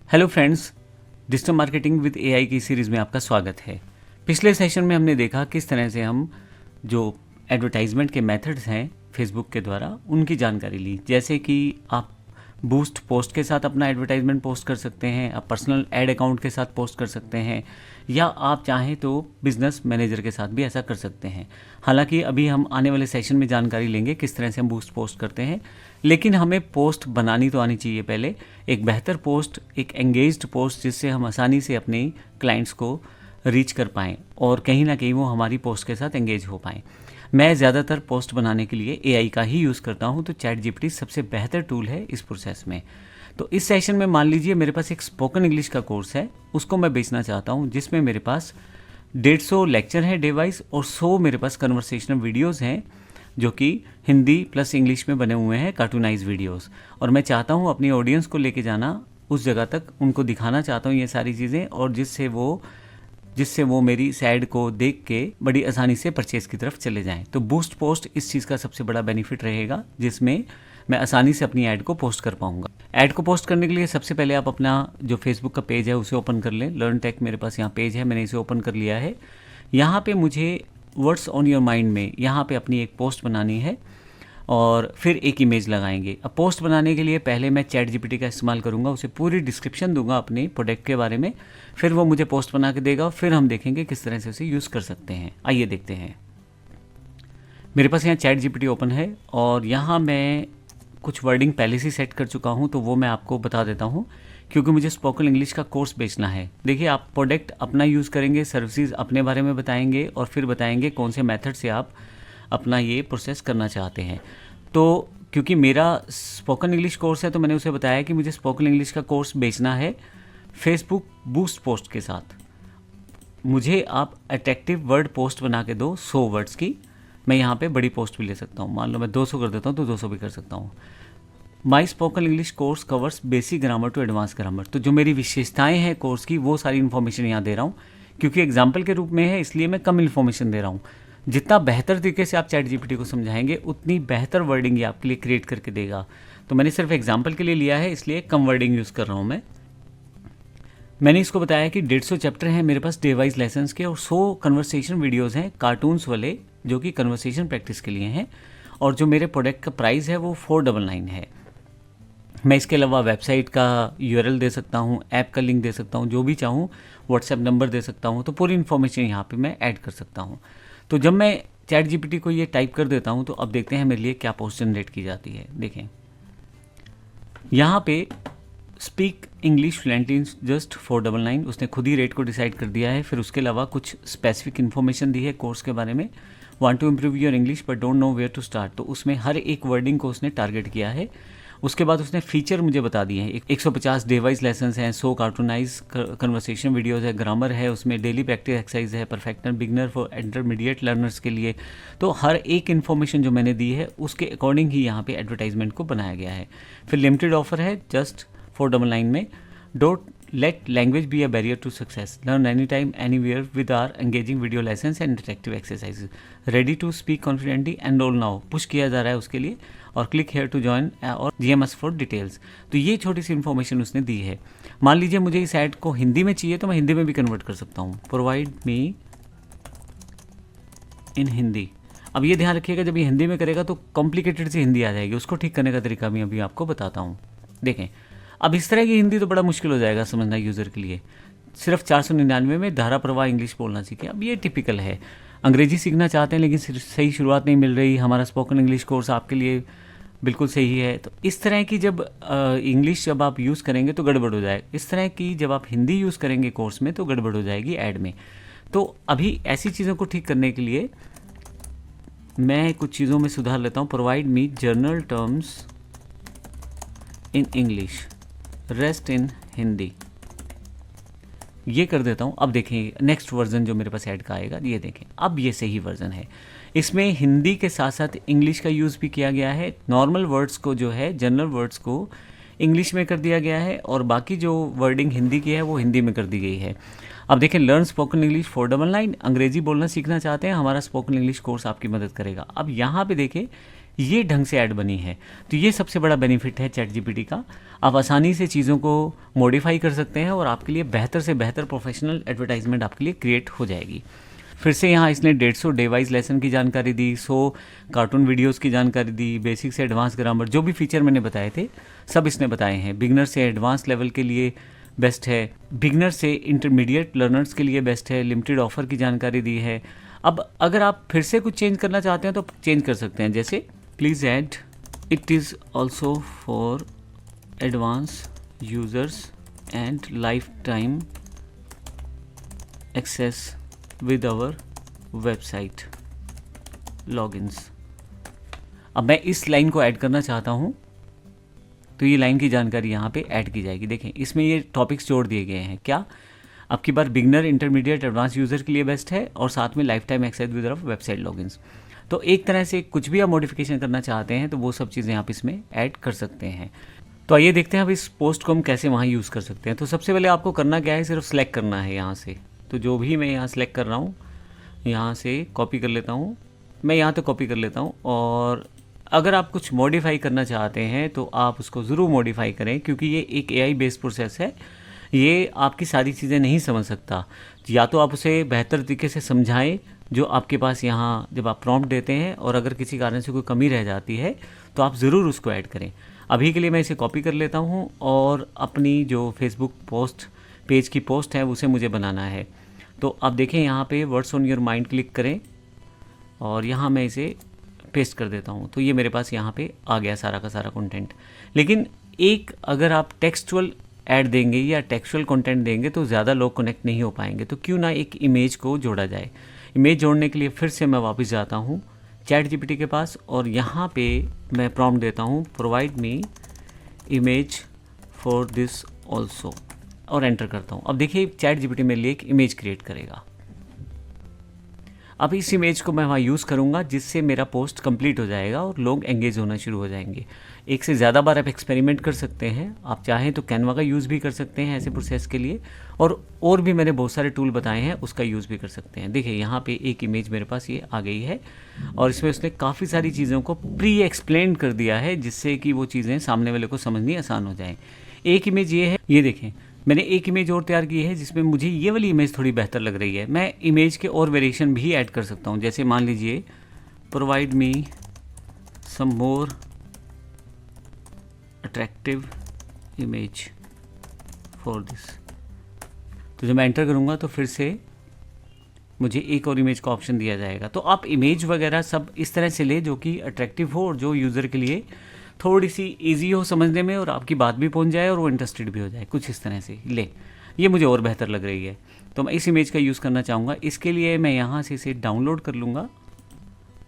Hello friends, digital marketing with AI की series में आपका स्वागत है। पिछले सेशन में हमने देखा किस तरह से हम जो एडवर्टाइजमेंट के मेथड्स हैं फेसबुक के द्वारा उनकी जानकारी ली। जैसे कि आप बूस्ट पोस्ट के साथ अपना एडवर्टाइजमेंट पोस्ट कर सकते हैं, आप पर्सनल ऐड अकाउंट के साथ पोस्ट कर सकते हैं, या आप चाहें तो बिजनेस मैनेजर के साथ भी ऐसा कर सकते हैं। हालांकि अभी हम आने वाले सेशन में जानकारी लेंगे किस तरह से हम बूस्ट पोस्ट करते हैं, लेकिन हमें पोस्ट बनानी तो आनी चाहिए पहले। एक बेहतर पोस्ट, एक एंगेज्ड पोस्ट, जिससे हम आसानी से अपने क्लाइंट्स को रीच कर पाएँ और कहीं ना कहीं वो हमारी पोस्ट के साथ एंगेज हो पाएँ। मैं ज़्यादातर पोस्ट बनाने के लिए एआई का ही यूज़ करता हूँ, तो चैट जीपीटी सबसे बेहतर टूल है इस प्रोसेस में। तो इस सेशन में मान लीजिए मेरे पास एक स्पोकन इंग्लिश का कोर्स है, उसको मैं बेचना चाहता हूँ, जिसमें मेरे पास 150 लेक्चर है डे वाइज और 100 मेरे पास कन्वर्सेशनल वीडियोज़ हैं जो कि हिंदी प्लस इंग्लिश में बने हुए हैं, कार्टूनाइज वीडियोज़। और मैं चाहता हूँ अपनी ऑडियंस को लेके जाना उस जगह तक, उनको दिखाना चाहता हूँ ये सारी चीज़ें, और जिससे वो मेरी इस ऐड को देख के बड़ी आसानी से परचेज़ की तरफ चले जाएं। तो बूस्ट पोस्ट इस चीज़ का सबसे बड़ा बेनिफिट रहेगा, जिसमें मैं आसानी से अपनी ऐड को पोस्ट कर पाऊंगा। ऐड को पोस्ट करने के लिए सबसे पहले आप अपना जो फेसबुक का पेज है उसे ओपन कर लें। लर्न टेक मेरे पास यहाँ पेज है, मैंने इसे ओपन कर लिया है। यहाँ पे मुझे वर्ड्स ऑन योर माइंड में यहाँ पे अपनी एक पोस्ट बनानी है और फिर एक इमेज लगाएंगे। अब पोस्ट बनाने के लिए पहले मैं चैट जीपीटी का इस्तेमाल करूँगा, उसे पूरी डिस्क्रिप्शन दूंगा अपने प्रोडक्ट के बारे में, फिर वो मुझे पोस्ट बना के देगा, फिर हम देखेंगे किस तरह से उसे यूज़ कर सकते हैं। आइए देखते हैं। मेरे पास यहाँ चैट जीपीटी ओपन है और यहाँ मैं कुछ वर्डिंग पहले से सेट कर चुका हूँ, तो वो मैं आपको बता देता हूँ, क्योंकि मुझे स्पोकन इंग्लिश का कोर्स बेचना है। देखिए, आप प्रोडक्ट अपना यूज़ करेंगे, सर्विसेज अपने बारे में बताएंगे और फिर बताएंगे कौन से मेथड से आप अपना ये प्रोसेस करना चाहते हैं। तो क्योंकि मेरा स्पोकन इंग्लिश कोर्स है, तो मैंने उसे बताया कि मुझे स्पोकन इंग्लिश का कोर्स बेचना है फेसबुक बूस्ट पोस्ट के साथ। मुझे आप अट्रैक्टिव वर्ड पोस्ट बना के दो 100 वर्ड्स की। मैं यहाँ पे बड़ी पोस्ट भी ले सकता हूँ, मान लो मैं 200 कर देता हूँ तो 200 भी कर सकता हूँ। My spoken English course covers basic grammar to advance grammar. तो जो मेरी विशेषताएं हैं कोर्स की, वो सारी इन्फॉर्मेशन यहाँ दे रहा हूँ। क्योंकि एग्जाम्पल के रूप में है, इसलिए मैं कम इन्फॉर्मेशन दे रहा हूँ। जितना बेहतर तरीके से आप चैट जीपीटी को समझाएंगे, उतनी बेहतर वर्डिंग ये आपके लिए क्रिएट करके देगा। तो मैंने सिर्फ एग्जाम्पल के लिए लिया है, इसलिए कम वर्डिंग यूज़ कर रहा हूँ। मैंने इसको बताया कि 150 चैप्टर हैं मेरे पास डे वाइज लेसन्स के, और 100 कन्वर्सेशन वीडियोज़ हैं कार्टून्स वाले, जो कि कन्वर्सेशन प्रैक्टिस के लिए हैं। और जो मेरे प्रोडक्ट का प्राइस है वो 499 है। मैं इसके अलावा वेबसाइट का यूआरएल दे सकता हूँ, ऐप का लिंक दे सकता हूँ, जो भी चाहूँ, व्हाट्सएप नंबर दे सकता हूँ। तो पूरी इन्फॉर्मेशन यहाँ पे मैं ऐड कर सकता हूँ। तो जब मैं चैट जीपीटी को ये टाइप कर देता हूँ, तो अब देखते हैं मेरे लिए क्या पोस्ट जनरेट की जाती है। देखें, यहाँ पे speak English fluently in just 499, उसने खुद ही रेट को डिसाइड कर दिया है। फिर उसके अलावा कुछ स्पेसिफिक इन्फॉर्मेशन दी है कोर्स के बारे में। Want to improve your English but don't know where to start, तो उसमें हर एक वर्डिंग को उसने टारगेट किया है। उसके बाद उसने फीचर मुझे बता दिए हैं। 150 डे वाइज लेसन्स हैं, 100 कार्टूनाइज कन्वर्सेशन वीडियोस है, ग्रामर है, उसमें डेली प्रैक्टिस एक्सरसाइज है, परफेक्टर, बिगनर, फॉर इंटरमीडिएट लर्नर्स के लिए। तो हर एक इन्फॉर्मेशन जो मैंने दी है उसके अकॉर्डिंग ही यहाँ पे एडवर्टाइजमेंट को बनाया गया है। फिर लिमिटेड ऑफर है जस्ट 499 में। Don't let language be a barrier to success, learn anytime anywhere with our engaging video lessons and interactive exercise, ready to speak confidently, enrol now, push किया जा रहा है उसके लिए, और click here to join और GMS for details. तो ये छोटी सी इन्फॉर्मेशन उसने दी है। मान लीजिए मुझे इस ऐड को हिंदी में चाहिए, तो मैं हिंदी में भी कन्वर्ट कर सकता हूँ। प्रोवाइड मी इन हिंदी। अब ये ध्यान रखिएगा, जब ये हिंदी में करेगा तो कॉम्प्लिकेटेड सी हिंदी आ जाएगी, उसको ठीक करने का तरीका भी अभी आपको बताता हूँ। देखें, अब इस तरह की हिंदी तो बड़ा मुश्किल हो जाएगा समझना यूज़र के लिए। सिर्फ 499 में धारा प्रवाह इंग्लिश बोलना सीखें। अब ये टिपिकल है, अंग्रेजी सीखना चाहते हैं लेकिन सही शुरुआत नहीं मिल रही, हमारा स्पोकन इंग्लिश कोर्स आपके लिए बिल्कुल सही है। तो इस तरह की जब इंग्लिश जब आप यूज़ करेंगे तो गड़बड़ हो जाएगा, इस तरह की जब आप हिंदी यूज़ करेंगे कोर्स में तो गड़बड़ हो जाएगी ऐड में। तो अभी ऐसी चीज़ों को ठीक करने के लिए मैं कुछ चीज़ों में सुधार लेता हूँ। Provide me journal terms in English, rest in Hindi, ये कर देता हूँ। अब देखें नेक्स्ट वर्जन जो मेरे पास ऐड का आएगा, ये देखें, अब ये सही वर्जन है। इसमें हिंदी के साथ साथ इंग्लिश का यूज़ भी किया गया है। नॉर्मल वर्ड्स को जो है, जनरल वर्ड्स को इंग्लिश में कर दिया गया है, और बाकी जो वर्डिंग हिंदी की है वो हिंदी में कर दी गई है। अब देखें, लर्न स्पोकन इंग्लिश 499, अंग्रेजी बोलना सीखना चाहते हैं, हमारा स्पोकन इंग्लिश कोर्स आपकी मदद करेगा। अब यहाँ पे देखें ये ढंग से ऐड बनी है। तो ये सबसे बड़ा बेनिफिट है चैट जीपीटी का। आप आसानी से चीज़ों को मॉडिफाई कर सकते हैं और आपके लिए बेहतर से बेहतर प्रोफेशनल एडवर्टाइजमेंट आपके लिए क्रिएट हो जाएगी। फिर से यहाँ इसने 150 डे वाइज लेसन की जानकारी दी, 100 कार्टून वीडियोस की जानकारी दी, बेसिक से एडवांस ग्रामर, जो भी फीचर मैंने बताए थे सब इसने बताए हैं। बिगनर से एडवांस लेवल के लिए बेस्ट है, बिगनर से इंटरमीडिएट लर्नर्स के लिए बेस्ट है, लिमिटेड ऑफर की जानकारी दी है। अब अगर आप फिर से कुछ चेंज करना चाहते हैं तो चेंज कर सकते हैं, जैसे please add it is also for advance users and lifetime access with our website logins. अब मैं इस लाइन को ऐड करना चाहता हूँ तो ये लाइन की जानकारी यहाँ पे ऐड की जाएगी। देखें इसमें ये टॉपिक्स जोड़ दिए गए हैं। क्या आपकी बार बिगनर, इंटरमीडिएट, एडवांस यूज़र के लिए बेस्ट है और साथ में lifetime access with our website logins. तो एक तरह से कुछ भी आप मॉडिफिकेशन करना चाहते हैं तो वो सब चीज़ें आप इसमें ऐड कर सकते हैं। तो आइए देखते हैं अब इस पोस्ट को हम कैसे वहाँ यूज़ कर सकते हैं। तो सबसे पहले आपको करना क्या है, सिर्फ सेलेक्ट करना है यहाँ से। तो जो भी मैं यहाँ सेलेक्ट कर रहा हूँ यहाँ से कॉपी कर लेता हूँ, मैं यहाँ तो कॉपी कर लेता हूँ। और अगर आप कुछ मॉडिफाई करना चाहते हैं तो आप उसको ज़रूर मॉडिफाई करें, क्योंकि ये एक एआई बेस्ड प्रोसेस है, ये आपकी सारी चीज़ें नहीं समझ सकता। या तो आप उसे बेहतर तरीके से समझाएं जो आपके पास यहाँ जब आप प्रॉम्प्ट देते हैं, और अगर किसी कारण से कोई कमी रह जाती है तो आप ज़रूर उसको ऐड करें। अभी के लिए मैं इसे कॉपी कर लेता हूँ और अपनी जो फेसबुक पोस्ट पेज की पोस्ट है उसे मुझे बनाना है। तो आप देखें यहाँ पे words on your mind click करें और यहाँ मैं इसे पेस्ट कर देता हूँ। तो ये मेरे पास यहाँ पे आ गया सारा का सारा कंटेंट। लेकिन एक अगर आप टेक्सचुअल ऐड देंगे या टेक्सचुअल कंटेंट देंगे तो ज़्यादा लोग कनेक्ट नहीं हो पाएंगे। तो क्यों ना एक इमेज को जोड़ा जाए। इमेज जोड़ने के लिए फिर से मैं वापस जाता हूँ चैट जीपीटी के पास और यहाँ पे मैं प्रॉम्प्ट देता हूँ provide me image for this also और एंटर करता हूँ। अब देखिए चैट जीपीटी मेरे लिए एक इमेज क्रिएट करेगा। अब इस इमेज को मैं वहाँ यूज़ करूँगा जिससे मेरा पोस्ट कंप्लीट हो जाएगा और लोग एंगेज होना शुरू हो जाएंगे। एक से ज़्यादा बार आप एक्सपेरिमेंट कर सकते हैं। आप चाहें तो कैनवा का यूज़ भी कर सकते हैं ऐसे प्रोसेस के लिए, और भी मैंने बहुत सारे टूल बताए हैं उसका यूज़ भी कर सकते हैं। देखिए यहाँ पे एक इमेज मेरे पास ये आ गई है और इसमें उसने काफ़ी सारी चीज़ों को प्री एक्सप्लेन कर दिया है जिससे कि वो चीज़ें सामने वाले को समझनी आसान हो जाए। एक इमेज ये है, ये देखें मैंने एक इमेज और तैयार की है जिसमें मुझे ये वाली इमेज थोड़ी बेहतर लग रही है। मैं इमेज के और वेरिएशन भी ऐड कर सकता हूँ, जैसे मान लीजिए provide me some more attractive image for this. तो जब मैं एंटर करूँगा तो फिर से मुझे एक और इमेज का ऑप्शन दिया जाएगा। तो आप इमेज वगैरह सब इस तरह से ले जो कि अट्रैक्टिव हो और जो यूज़र के लिए थोड़ी सी इजी हो समझने में और आपकी बात भी पहुंच जाए और वो इंटरेस्टेड भी हो जाए, कुछ इस तरह से ले। ये मुझे और बेहतर लग रही है तो मैं इस इमेज का यूज़ करना चाहूँगा। इसके लिए मैं यहाँ से इसे डाउनलोड कर लूँगा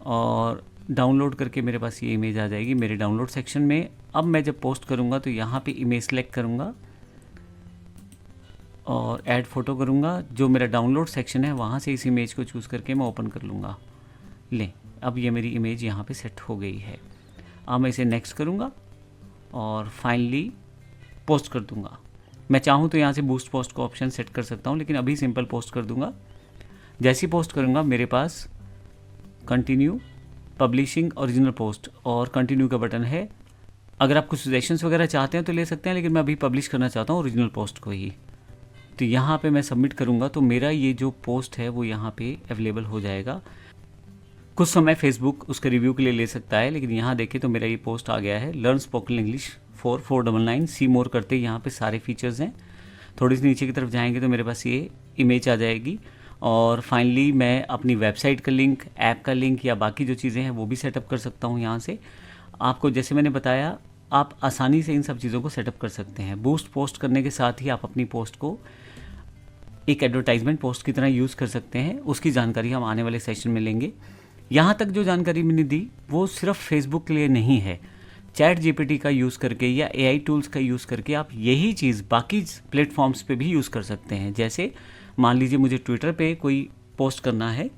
और डाउनलोड करके मेरे पास ये इमेज आ जाएगी मेरे डाउनलोड सेक्शन में। अब मैं जब पोस्ट करूँगा तो यहाँ पे इमेज सेलेक्ट करूँगा और ऐड फोटो करूँगा। जो मेरा डाउनलोड सेक्शन है वहाँ से इस इमेज को चूज़ करके मैं ओपन कर लूँगा। ले, अब ये मेरी इमेज यहाँ पे सेट हो गई है। अब मैं इसे नेक्स्ट करूँगा और फाइनली पोस्ट कर दूँगा। मैं चाहूँ तो यहाँ से बूस्ट पोस्ट को ऑप्शन सेट कर सकता हूँ, लेकिन अभी सिंपल पोस्ट कर दूँगा। जैसी पोस्ट करूँगा मेरे पास कंटिन्यू पब्लिशिंग ओरिजिनल पोस्ट और कंटिन्यू का बटन है। अगर आप कुछ सजेशंस वगैरह चाहते हैं तो ले सकते हैं, लेकिन मैं अभी पब्लिश करना चाहता हूँ ओरिजिनल पोस्ट को ही। तो यहाँ पे मैं सबमिट करूँगा तो मेरा ये जो पोस्ट है वो यहाँ पे अवेलेबल हो जाएगा। कुछ समय फेसबुक उसके रिव्यू के लिए ले सकता है, लेकिन यहाँ देखें तो मेरा ये पोस्ट आ गया है लर्न स्पोकन इंग्लिश फॉर 499 सी मोर करते ही यहाँ पे सारे फीचर्स हैं। थोड़ी सी नीचे की तरफ जाएंगे तो मेरे पास ये इमेज आ जाएगी और फाइनली मैं अपनी वेबसाइट का लिंक, ऐप का लिंक या बाकी जो चीज़ें हैं वो भी सेटअप कर सकता हूँ। यहाँ से आपको जैसे मैंने बताया आप आसानी से इन सब चीज़ों को सेटअप कर सकते हैं। बूस्ट पोस्ट करने के साथ ही आप अपनी पोस्ट को एक एडवर्टाइजमेंट पोस्ट की तरह यूज़ कर सकते हैं। उसकी जानकारी हम आने वाले सेशन में लेंगे। यहाँ तक जो जानकारी मैंने दी वो सिर्फ फेसबुक के लिए नहीं है। चैट जीपीटी का यूज़ करके या एआई टूल्स का यूज़ करके आप यही चीज़ बाकी प्लेटफॉर्म्स पे भी यूज़ कर सकते हैं। जैसे मान लीजिए मुझे ट्विटर पे कोई पोस्ट करना है,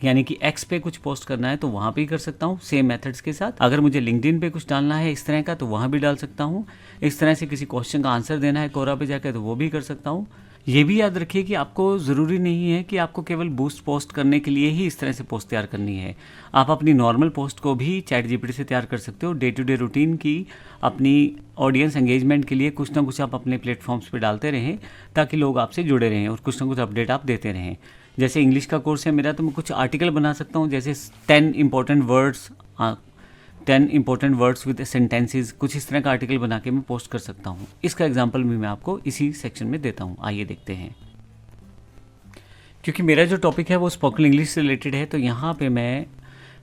यानी कि एक्स पे कुछ पोस्ट करना है तो वहाँ पे ही कर सकता हूँ सेम मेथड्स के साथ। अगर मुझे लिंक्डइन पे कुछ डालना है इस तरह का तो वहाँ भी डाल सकता हूँ। इस तरह से किसी क्वेश्चन का आंसर देना है कोरा पे जाकर तो वो भी कर सकता हूँ। ये भी याद रखिए कि आपको ज़रूरी नहीं है कि आपको केवल बूस्ट पोस्ट करने के लिए ही इस तरह से पोस्ट तैयार करनी है। आप अपनी नॉर्मल पोस्ट को भी चैट जीपीटी से तैयार कर सकते हो। डे टू डे रूटीन की अपनी ऑडियंस एंगेजमेंट के लिए कुछ ना कुछ आप अपने प्लेटफॉर्म्स पे डालते रहें, ताकि लोग आपसे जुड़े रहें और कुछ ना कुछ अपडेट आप देते रहें। जैसे इंग्लिश का कोर्स है मेरा, तो मैं कुछ आर्टिकल बना सकता हूँ, जैसे 10 इंपॉर्टेंट वर्ड्स विद सेंटेंसेस, कुछ इस तरह का आर्टिकल बना के मैं पोस्ट कर सकता हूँ। इसका एग्जांपल भी मैं आपको इसी सेक्शन में देता हूँ। आइए देखते हैं। क्योंकि मेरा जो टॉपिक है वो स्पोकन इंग्लिश से रिलेटेड है, तो यहाँ पे मैं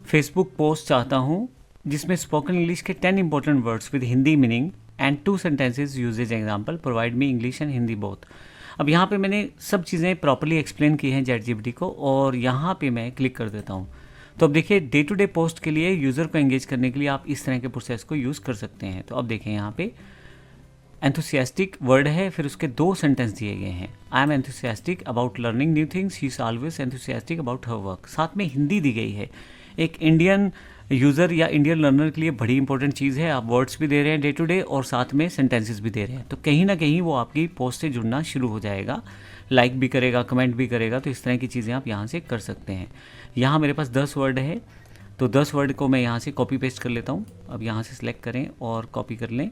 फेसबुक पोस्ट चाहता हूँ जिसमें स्पोकन इंग्लिश के 10 important words with Hindi meaning and 2 sentences usages example provide me English and Hindi both. अब यहाँ पे मैंने सब चीज़ें प्रॉपर्ली एक्सप्लेन की हैं चैट जीपीटी को, और यहाँ पे मैं क्लिक कर देता हूँ। तो अब देखिए, डे टू डे पोस्ट के लिए यूज़र को एंगेज करने के लिए आप इस तरह के प्रोसेस को यूज़ कर सकते हैं। तो अब देखें, यहाँ पे एंथुसियास्टिक वर्ड है, फिर उसके 2 सेंटेंस दिए गए हैं। I am enthusiastic about learning new things, he is always enthusiastic about her work. साथ में हिंदी दी गई है। एक इंडियन यूज़र या इंडियन लर्नर के लिए बड़ी इंपॉर्टेंट चीज़ है। आप वर्ड्स भी दे रहे हैं डे टू डे और साथ में सेंटेंसेस भी दे रहे हैं, तो कहीं ना कहीं वो आपकी पोस्ट से जुड़ना शुरू हो जाएगा, लाइक भी करेगा, कमेंट भी करेगा। तो इस तरह की चीज़ें आप यहाँ से कर सकते हैं। यहाँ मेरे पास 10 वर्ड है, तो 10 वर्ड को मैं यहाँ से कॉपी पेस्ट कर लेता हूँ। अब यहाँ से सिलेक्ट करें और कॉपी कर लें।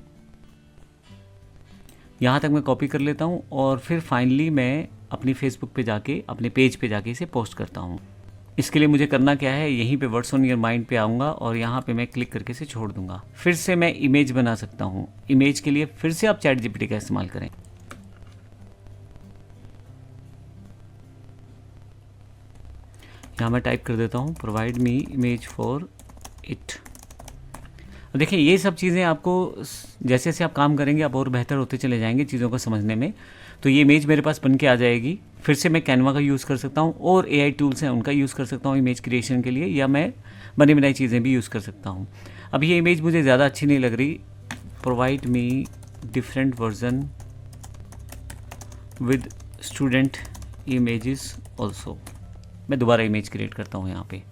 यहाँ तक मैं कॉपी कर लेता हूँ और फिर फाइनली मैं अपनी फेसबुक पे जाके, अपने पेज पे जाके इसे पोस्ट करता हूँ। इसके लिए मुझे करना क्या है, यहीं पे वर्ड्स ऑन योर माइंड पे आऊँगा और यहाँ पे मैं क्लिक करके इसे छोड़ दूंगा। फिर से मैं इमेज बना सकता हूँ। इमेज के लिए फिर से आप चैट जीपीटी का इस्तेमाल करें। यहाँ मैं टाइप कर देता हूँ provide me image for it. देखिए, ये सब चीज़ें आपको जैसे जैसे आप काम करेंगे आप और बेहतर होते चले जाएंगे चीज़ों को समझने में। तो ये इमेज मेरे पास बन के आ जाएगी। फिर से मैं कैनवा का यूज़ कर सकता हूँ और एआई टूल्स हैं उनका यूज़ कर सकता हूँ इमेज क्रिएशन के लिए, या मैं बनी बनाई चीज़ें भी यूज़ कर सकता हूँ। अब ये इमेज मुझे ज़्यादा अच्छी नहीं लग रही। Provide me different version with student images also. मैं दोबारा इमेज क्रिएट करता हूँ यहाँ पे।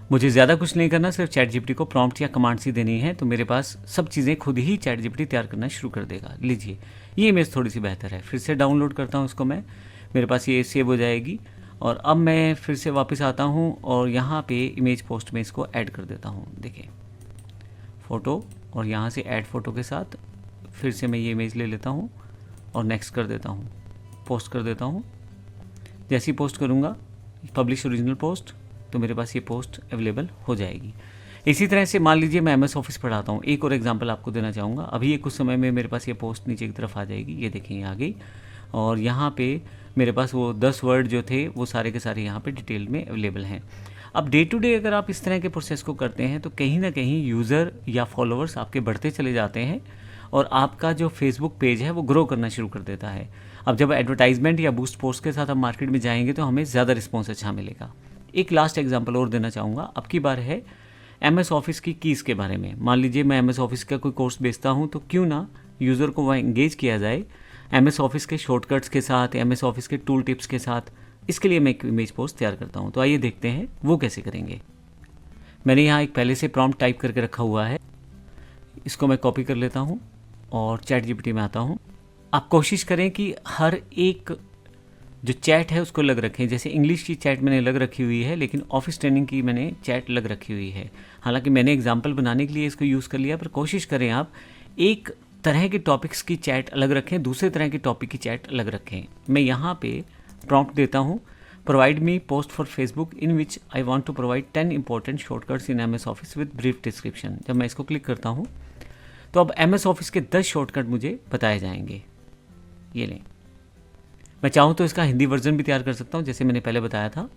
मुझे ज़्यादा कुछ नहीं करना, सिर्फ चैट जीपीटी को प्रॉम्प्ट या कमांड्स ही देनी है, तो मेरे पास सब चीज़ें खुद ही चैट जीपीटी तैयार करना शुरू कर देगा। लीजिए, ये इमेज थोड़ी सी बेहतर है। फिर से डाउनलोड करता हूँ इसको मैं, मेरे पास ये सेव हो जाएगी। और अब मैं फिर से वापस आता हूँ और यहाँ पे इमेज पोस्ट में इसको ऐड कर देता हूँ। देखिए, फ़ोटो, और यहाँ से ऐड फ़ोटो के साथ फिर से मैं ये इमेज ले लेता हूँ और नेक्स्ट कर देता हूँ, पोस्ट कर देता हूँ। जैसे ही पोस्ट करूँगा पब्लिश ओरिजिनल पोस्ट, तो मेरे पास ये पोस्ट अवेलेबल हो जाएगी। इसी तरह से मान लीजिए मैं एमएस ऑफिस पढ़ाता हूँ। एक और एग्जांपल आपको देना चाहूँगा। अभी ये कुछ समय में मेरे पास ये पोस्ट नीचे की तरफ आ जाएगी। ये देखें, ये आ गई और यहाँ पे मेरे पास वो 10 वर्ड जो थे वो सारे के सारे यहाँ पे डिटेल में अवेलेबल हैं। अब डे टू डे अगर आप इस तरह के प्रोसेस को करते हैं तो कहीं ना कहीं यूज़र या फॉलोअर्स आपके बढ़ते चले जाते हैं और आपका जो फेसबुक पेज है वो ग्रो करना शुरू कर देता है। अब जब एडवर्टाइजमेंट या बूस्ट पोस्ट के साथ हम मार्केट में जाएंगे तो हमें ज़्यादा रिस्पॉन्स अच्छा मिलेगा। एक लास्ट एग्जांपल और देना चाहूँगा। अब की बार है एमएस ऑफिस की कीज़ के बारे में। मान लीजिए मैं एमएस ऑफिस का कोई कोर्स बेचता हूँ, तो क्यों ना यूज़र को वह एंगेज किया जाए एमएस ऑफिस के शॉर्टकट्स के साथ, एमएस ऑफिस के टूल टिप्स के साथ। इसके लिए मैं एक इमेज पोस्ट तैयार करता हूँ। तो आइए देखते हैं वो कैसे करेंगे। मैंने यहाँ एक पहले से प्रॉम्प्ट टाइप करके रखा हुआ है, इसको मैं कॉपी कर लेता हूँ और चैट जीपीटी में आता हूँ। आप कोशिश करें कि हर एक जो चैट है उसको अलग रखें। जैसे इंग्लिश की चैट मैंने अलग रखी हुई है, लेकिन ऑफिस ट्रेनिंग की मैंने चैट अलग रखी हुई है। हालांकि मैंने एग्जांपल बनाने के लिए इसको यूज़ कर लिया, पर कोशिश करें आप एक तरह के टॉपिक्स की चैट अलग रखें, दूसरे तरह के टॉपिक की चैट अलग रखें। मैं यहाँ पे प्रॉम्प्ट देता हूँ, provide me post for Facebook in which I want to provide 10 important shortcuts in MS office with brief description. जब मैं इसको क्लिक करता हूँ तो अब एमएस ऑफिस के 10 शॉर्टकट मुझे बताए जाएंगे। ये लें, मैं चाहूँ तो इसका हिंदी वर्जन भी तैयार कर सकता हूँ, जैसे मैंने पहले बताया था।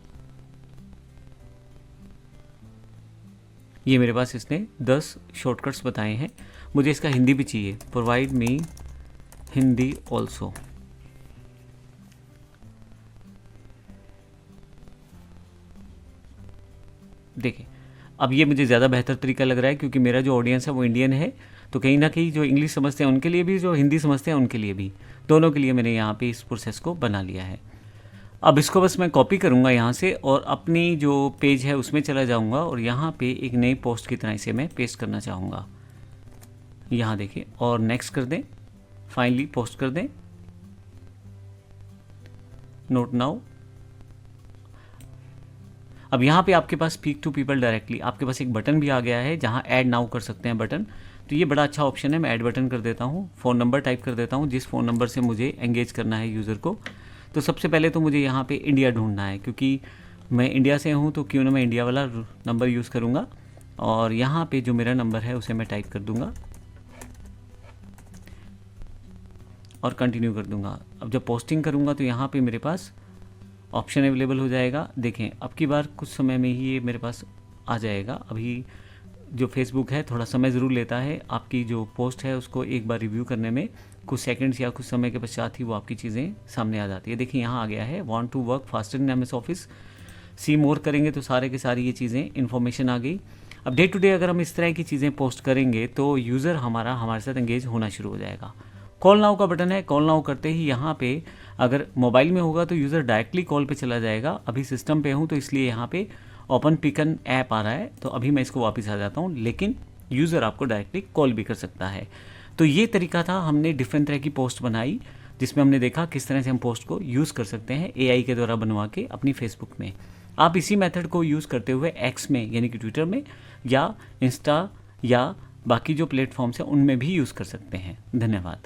ये मेरे पास इसने 10 शॉर्टकट्स बताए हैं। मुझे इसका हिंदी भी चाहिए, प्रोवाइड मी हिंदी ऑल्सो। देखिए, अब ये मुझे ज़्यादा बेहतर तरीका लग रहा है, क्योंकि मेरा जो ऑडियंस है वो इंडियन है, तो कहीं ना कहीं जो इंग्लिश समझते हैं उनके लिए भी, जो हिंदी समझते हैं उनके लिए भी, दोनों के लिए मैंने यहाँ पे इस प्रोसेस को बना लिया है। अब इसको बस मैं कॉपी करूँगा यहाँ से और अपनी जो पेज है उसमें चला जाऊँगा और यहाँ पे एक नई पोस्ट की तरह इसे मैं पेस्ट करना चाहूँगा। यहाँ देखिए और नेक्स्ट कर दें, फाइनली पोस्ट कर दें, नोट नाउ। अब यहाँ पे आपके पास स्पीक टू पीपल डायरेक्टली, आपके पास एक बटन भी आ गया है जहाँ ऐड नाउ कर सकते हैं बटन। तो ये बड़ा अच्छा ऑप्शन है। मैं ऐड बटन कर देता हूँ, फ़ोन नंबर टाइप कर देता हूँ जिस फ़ोन नंबर से मुझे एंगेज करना है यूज़र को। तो सबसे पहले तो मुझे यहाँ पे इंडिया ढूंढना है, क्योंकि मैं इंडिया से हूँ तो क्यों ना मैं इंडिया वाला नंबर यूज़ करूँगा। और यहाँ पे जो मेरा नंबर है उसे मैं टाइप कर दूँगा और कंटिन्यू कर दूँगा। अब जब पोस्टिंग करूँगा तो यहाँ पे मेरे पास ऑप्शन अवेलेबल हो जाएगा। देखें अब की बार कुछ समय में ही ये मेरे पास आ जाएगा। अभी जो फेसबुक है थोड़ा समय ज़रूर लेता है, आपकी जो पोस्ट है उसको एक बार रिव्यू करने में कुछ सेकंड्स या कुछ समय के पश्चात ही वो आपकी चीज़ें सामने आ जाती है। देखिए यहाँ आ गया है, want to work faster in MS office, see more करेंगे तो सारे के सारी ये चीज़ें इन्फॉर्मेशन आ गई। अब डे टू डे अगर हम इस तरह की चीज़ें पोस्ट करेंगे तो यूज़र हमारे साथ एंगेज होना शुरू हो जाएगा। कॉल नाउ का बटन है, कॉल नाउ करते ही यहाँ पे अगर मोबाइल में होगा तो यूज़र डायरेक्टली कॉल पे चला जाएगा। अभी सिस्टम पे हूँ तो इसलिए यहाँ पे ओपन पिकन ऐप आ रहा है, तो अभी मैं इसको वापस आ जाता हूँ, लेकिन यूज़र आपको डायरेक्टली कॉल भी कर सकता है। तो ये तरीका था, हमने डिफरेंट तरह की पोस्ट बनाई जिसमें हमने देखा किस तरह से हम पोस्ट को यूज़ कर सकते हैं एआई के द्वारा बनवा के अपनी फेसबुक में। आप इसी मेथड को यूज़ करते हुए एक्स में यानी कि ट्विटर में या इंस्टा या बाकी जो प्लेटफॉर्म्स हैं उनमें भी यूज़ कर सकते हैं। धन्यवाद।